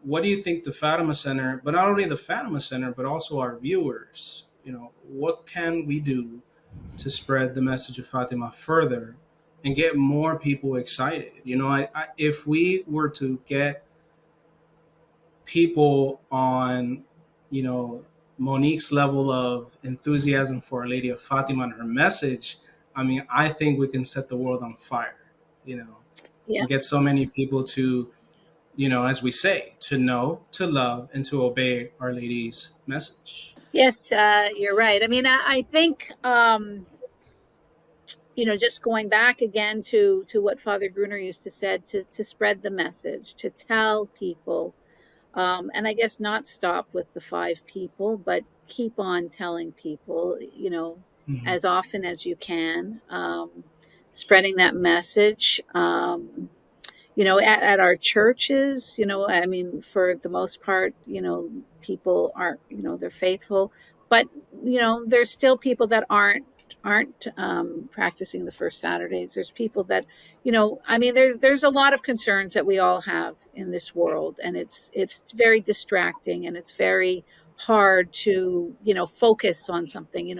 what do you think the Fatima Center, but not only the Fatima Center, but also our viewers, what can we do to spread the message of Fatima further and get more people excited? If we were to get people on, you know, Monique's level of enthusiasm for Our Lady of Fatima and her message, I mean, I think we can set the world on fire, you know, Yeah. and get so many people to, as we say, to know, to love, and to obey Our Lady's message. Yes, you're right. I mean, I think, just going back again to what Father Gruner used to said, to spread the message, to tell people, and I guess not stop with the 5 people, but keep on telling people, Hmm. as often as you can, spreading that message. At our churches, I mean, for the most part, people aren't, they're faithful, but there's still people that aren't practicing the first Saturdays. There's people that, I mean, there's a lot of concerns that we all have in this world, and it's very distracting, and it's very hard to focus on something.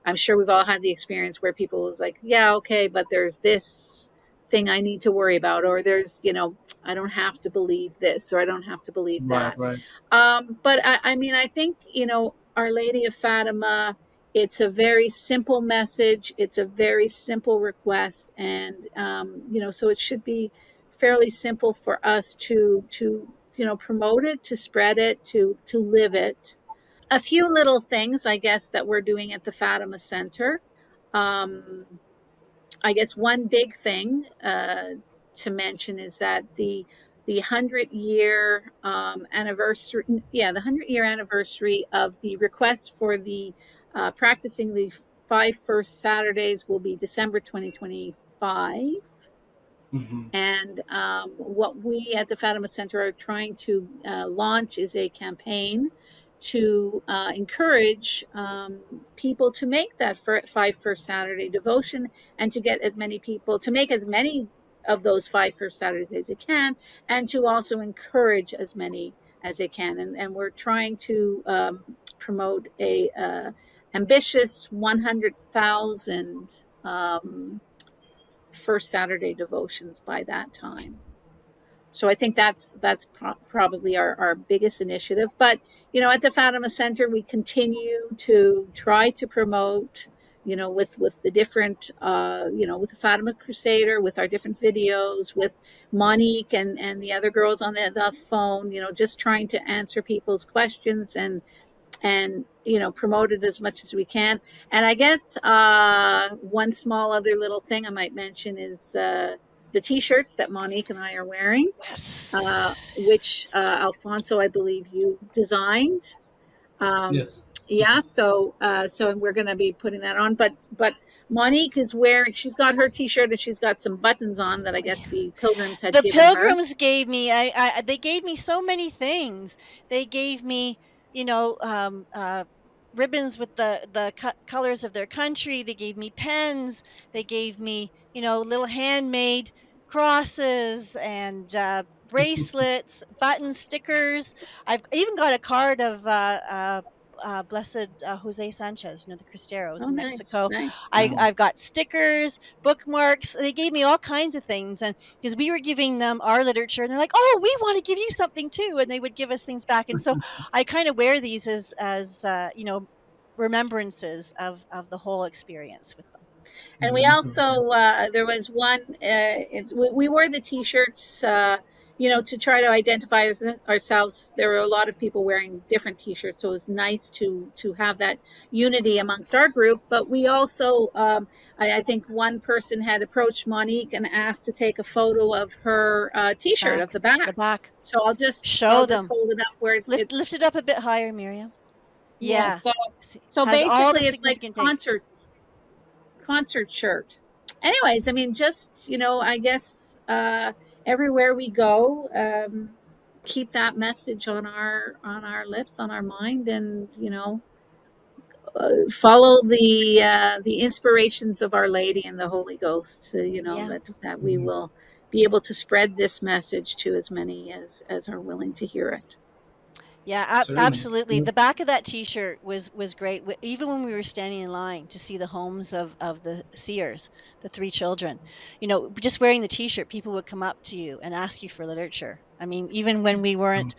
I'm sure we've all had the experience where people was like, yeah, okay, but there's this thing I need to worry about, or there's, I don't have to believe this, or I don't have to believe Right, that. right. But I mean, I think, Our Lady of Fatima, it's a very simple message. It's a very simple request. And, so it should be fairly simple for us to, promote it, to spread it, to live it. A few little things, I guess, that we're doing at the Fatima Center. Um, I guess one big thing to mention is that the 100-year anniversary, the 100-year anniversary of the request for the practicing the 5 first Saturdays will be December 2025. Hmm. And what we at the Fatima Center are trying to launch is a campaign to encourage people to make that 5 first Saturday devotion, and to get as many people to make as many of those 5 first Saturdays as they can, and to also encourage as many as they can. And we're trying to promote a ambitious 100,000 first Saturday devotions by that time. So I think that's probably our biggest initiative. But at the Fatima Center, we continue to try to promote, with the different, with the Fatima Crusader, with our different videos, with Monique and the other girls on the phone, just trying to answer people's questions, and promote it as much as we can. And I guess one small other little thing I might mention is the t-shirts that Monique and I are wearing, Yes. which Alfonso, I believe, you designed. um, Yes. yeah, so we're going to be putting that on, but Monique is wearing, she's got her t-shirt, and she's got some buttons on that I guess the pilgrims had The given her. pilgrims gave me, they gave me so many things. They gave me, you know, ribbons with the colors of their country. They gave me pens. They gave me, little handmade crosses and bracelets, buttons, stickers. I've even got a card of Blessed Jose Sanchez, the Cristeros Oh, in nice, Mexico. nice. Mhm. I've got stickers, bookmarks. They gave me all kinds of things, and because we were giving them our literature, and they're like, "Oh, we want to give you something too," and they would give us things back. And so I kind of wear these as remembrances of the whole experience with them. And we Beautiful. also there was one. We wore the t-shirts, to try to identify ourselves. There were a lot of people wearing different t-shirts, so it was nice to have that unity amongst our group. But we also, I think, one person had approached Monique and asked to take a photo of her t-shirt of Back, the back. the back. So I'll Show just them. hold it up where it's Lift it up a bit higher, Miriam. yeah. Yeah. So Has all the basically, it's like significant a dates. concert shirt. Anyways, I mean, just I guess everywhere we go, keep that message on our lips, on our mind, and follow the inspirations of Our Lady and the Holy Ghost. Yeah. That we will be able to spread this message to as many as are willing to hear it. Yeah, Certainly. absolutely. The back of that T-shirt was great. Even when we were standing in line to see the homes of the seers, the three children, just wearing the T-shirt, people would come up to you and ask you for literature. I mean, even when we weren't,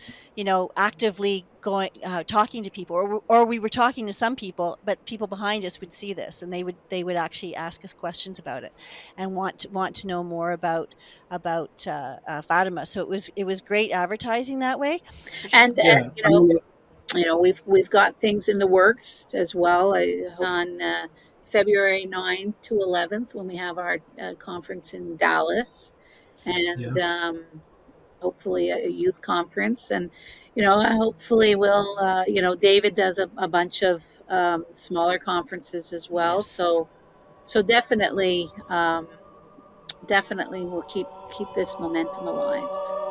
actively going talking to people, or we were talking to some people, but people behind us would see this, and they would actually ask us questions about it, and want to know more about Fatima. So it was great advertising that way. And Yeah. you I know, mean, we've got things in the works as well. On February 9th to 11th, when we have our conference in Dallas, and yeah. hopefully a youth conference, and hopefully we'll David does a bunch of smaller conferences as well. Yes. So definitely, definitely we'll keep this momentum alive.